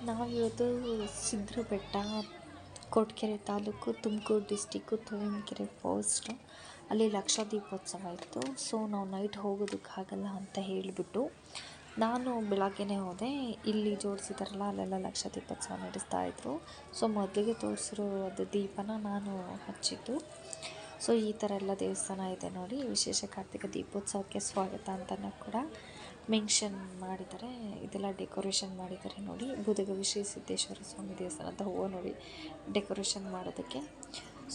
ನಾವಿವತ್ತು ಸಿದ್ಧರಬೆಟ್ಟ, Koratagere taluk, Tumakuru district, Turuvekere post. ಅಲ್ಲಿ ಲಕ್ಷ ದೀಪೋತ್ಸವ ಇತ್ತು. ಸೊ ನಾವು ನೈಟ್ ಹೋಗೋದಕ್ಕಾಗಲ್ಲ ಅಂತ ಹೇಳಿಬಿಟ್ಟು ನಾನು ಬೆಳಗ್ಗೆನೇ ಹೋದೆ. ಇಲ್ಲಿ ಜೋಡಿಸಿದಾರಲ್ಲ ಅಲ್ಲೆಲ್ಲ ಲಕ್ಷ ದೀಪೋತ್ಸವ ನಡೆಸ್ತಾಯಿದ್ರು. ಸೊ ಮೊದಲಿಗೆ ತೋರಿಸಿರೋ ಅದು ದೀಪನ ನಾನು ಹಚ್ಚಿದ್ದು. ಸೊ ಈ ಥರ ಎಲ್ಲ ದೇವಸ್ಥಾನ ಇದೆ ನೋಡಿ. ವಿಶೇಷ ಕಾರ್ತಿಕ ದೀಪೋತ್ಸವಕ್ಕೆ ಸ್ವಾಗತ ಅಂತಲೂ ಕೂಡ ಮೆನ್ಷನ್ ಮಾಡಿದ್ದಾರೆ. ಇದೆಲ್ಲ ಡೆಕೋರೇಷನ್ ಮಾಡಿದ್ದಾರೆ ನೋಡಿ. ಬೂದಗವಿ ಶ್ರೀ ಸಿದ್ದೇಶ್ವರ ಸ್ವಾಮಿ ದೇವಸ್ಥಾನ ಅಂತ ಹೂವು ನೋಡಿ ಡೆಕೋರೇಷನ್ ಮಾಡೋದಕ್ಕೆ.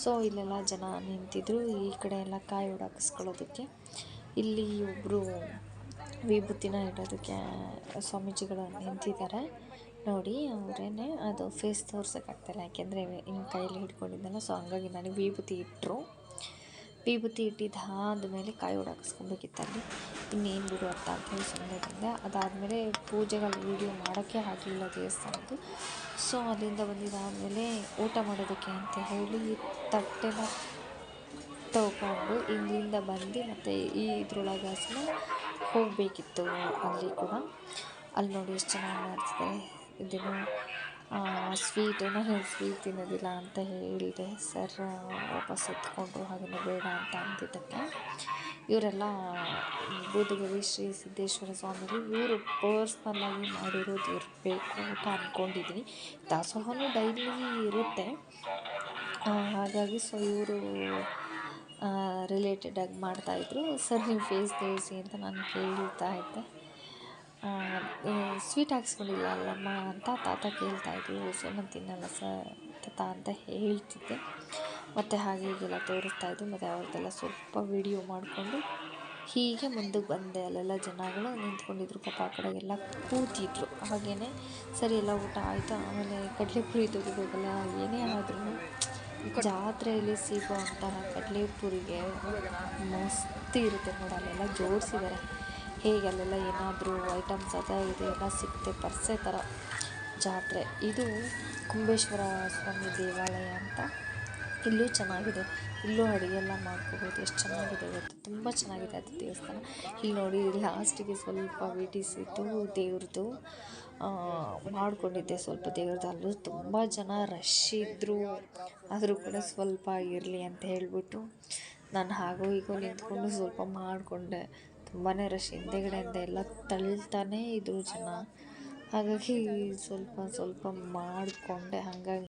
ಸೊ ಇಲ್ಲೆಲ್ಲ ಜನ ನಿಂತಿದ್ರು. ಈ ಕಡೆ ಎಲ್ಲ ಕಾಯಿ ಹೊಡೆಸ್ಕೊಳ್ಳೋದಕ್ಕೆ. ಇಲ್ಲಿ ಒಬ್ಬರು ವಿಭೂತಿನ ಇಡೋದಕ್ಕೆ ಸ್ವಾಮೀಜಿಗಳು ನಿಂತಿದ್ದಾರೆ ನೋಡಿ. ಅವರೇನೆ ಅದು ಫೇಸ್ ತೋರ್ಸೋಕ್ಕಾಗ್ತಾಯಿಲ್ಲ, ಯಾಕೆಂದರೆ ಇನ್ನು ಕೈಯಲ್ಲಿ ಹಿಡ್ಕೊಂಡಿದ್ದಲ್ಲ. ಸೊ ಹಂಗಾಗಿ ನನಗೆ ವಿಭೂತಿ ಇಟ್ಟರು. ವಿಭೂತಿ ಇಟ್ಟಿದ್ದಾದ ಮೇಲೆ ಕಾಯಿ ಹೊಡೆಸ್ಕೊಬೇಕಿತ್ತಲ್ಲಿ. ಇನ್ನೇನು ಬಿಡು ಅಂತ ಹೇಳಿ ಸುಮ್ಮನೆ ಬಂದೆ. ಅದಾದಮೇಲೆ ಪೂಜೆಗಳ ವೀಡಿಯೋ ಮಾಡೋಕ್ಕೆ ಆಗಲಿಲ್ಲ ದೇವಸ್ಥಾನದ್ದು. ಸೊ ಅಲ್ಲಿಂದ ಬಂದಿದ್ದಾದಮೇಲೆ ಊಟ ಮಾಡೋದಕ್ಕೆ ಅಂತ ಹೇಳಿ ತಟ್ಟೆನ ತಗೊಂಡು ಇಲ್ಲಿಂದ ಬಂದು ಮತ್ತು ಇದ್ರೊಳಗೆ ಹೋಗಬೇಕಿತ್ತು. ಅಲ್ಲಿ ಕೂಡ ಅಲ್ಲಿ ನೋಡಿ ಎಷ್ಟು ಚೆನ್ನಾಗಿ ಮಾಡ್ತಿದ್ದಾರೆ. ಇದನ್ನು ಸ್ವೀಟನ್ನು ಸ್ವೀಟ್ ತಿನ್ನೋದಿಲ್ಲ ಅಂತ ಹೇಳಿದೆ. ಸರ್ ವಾಪಸ್ ಎತ್ಕೊಂಡ್ರು, ಹಾಗೆಯೇ ಬೇಡ ಅಂತ ಅಂದಿದ್ದಕ್ಕೆ. ಇವರೆಲ್ಲ ಬೂದಗವಿ ಶ್ರೀ ಸಿದ್ದೇಶ್ವರ ಸ್ವಾಮಿಗಳು. ಇವರು ಪರ್ಸ್ನಲ್ಲಾಗಿ ಮಾಡಿರೋದು ಇರಬೇಕು ಅಂತ ಅಂದ್ಕೊಂಡಿದ್ದೀನಿ. ದಾಸೋಹನೂ ಡೈಲಿ ಇರುತ್ತೆ, ಹಾಗಾಗಿ ಸೊ ಇವರು ರಿಲೇಟೆಡಾಗಿ ಮಾಡ್ತಾಯಿದ್ರು. ಸರ್ ನೀವು ಫೇಸ್ ತೋರಿಸಿ ಅಂತ ನಾನು ಕೇಳ್ತಾ ಇದ್ದೆ. ಸ್ವೀಟ್ ಹಾಕ್ಸ್ಕೊಂಡಿಲ್ಲ ಅಲ್ಲಮ್ಮ ಅಂತ ತಾತ ಕೇಳ್ತಾಯಿದ್ರು. ಸೊ ನಾನು ತಿನ್ನಲ್ಲ ಸರ್ ತಾತ ಅಂತ ಹೇಳ್ತಿದ್ದೆ. ಮತ್ತು ಹಾಗೆ ಹೀಗೆಲ್ಲ ತೋರಿಸ್ತಾಯಿದ್ರು. ಮತ್ತು ಅವ್ರದ್ದೆಲ್ಲ ಸ್ವಲ್ಪ ವಿಡಿಯೋ ಮಾಡಿಕೊಂಡು ಹೀಗೆ ಮುಂದಕ್ಕೆ ಬಂದೆ. ಅಲ್ಲೆಲ್ಲ ಜನಗಳು ನಿಂತ್ಕೊಂಡಿದ್ರು, ಪಾಪ ಆ ಕಡೆಗೆಲ್ಲ ಕೂತಿದ್ರು. ಹಾಗೆಯೇ ಸರಿ ಎಲ್ಲ ಊಟ ಆಯಿತು. ಆಮೇಲೆ ಕಡಲೆಪುರಿ ತೆಗಿಬೇಕಲ್ಲ. ಏನೇ ಆದ್ರೂ ಜಾತ್ರೆಯಲ್ಲಿ ಸಿಗೋವಂತಹ ಕಡಲೆಪುರಿಗೆ ಮಸ್ತ್ ಇರುತ್ತೆ ನೋಡಿ. ಅಲ್ಲೆಲ್ಲ ಜೋಡಿಸಿದ್ದಾರೆ. ಹೇಗೆ ಅಲ್ಲೆಲ್ಲ ಏನಾದರೂ ಐಟಮ್ಸ್ ಅದ ಇದೆ ಎಲ್ಲ ಸಿಗುತ್ತೆ, ಪರ್ಸೆ ಥರ ಜಾತ್ರೆ. ಇದು ಕುಂಬೇಶ್ವರ ಸ್ವಾಮಿ ದೇವಾಲಯ ಅಂತ. ಇಲ್ಲೂ ಚೆನ್ನಾಗಿದೆ. ಇಲ್ಲೂ ಅಡುಗೆ ಎಲ್ಲ ಮಾಡ್ಕೋಬೋದು. ಎಷ್ಟು ಚೆನ್ನಾಗಿದೆ ಗೊತ್ತು, ತುಂಬ ಚೆನ್ನಾಗಿದೆ ಅದು ದೇವಸ್ಥಾನ. ಇಲ್ಲಿ ನೋಡಿ ಲಾಸ್ಟಿಗೆ ಸ್ವಲ್ಪ ವಿಟಿಸಿದ್ದು ದೇವ್ರದ್ದು ಮಾಡ್ಕೊಂಡಿದ್ದೆ. ಸ್ವಲ್ಪ ದೇವ್ರದ್ದು ಅಲ್ಲೂ ತುಂಬ ಜನ ರಶ್ ಇದ್ದರು. ಆದರೂ ಕೂಡ ಸ್ವಲ್ಪ ಇರಲಿ ಅಂತ ಹೇಳಿಬಿಟ್ಟು ನಾನು ಹಾಗೋ ಹೀಗೋ ನಿಂತ್ಕೊಂಡು ಸ್ವಲ್ಪ ಮಾಡಿಕೊಂಡೆ. ತುಂಬಾ ರಶ್, ಹಿಂದೆಗಡೆಯಿಂದ ಎಲ್ಲ ತಳ್ತಾನೇ ಇದ್ದರು ಜನ. ಹಾಗಾಗಿ ಸ್ವಲ್ಪ ಮಾಡಿಕೊಂಡೆ. ಹಾಗಾಗಿ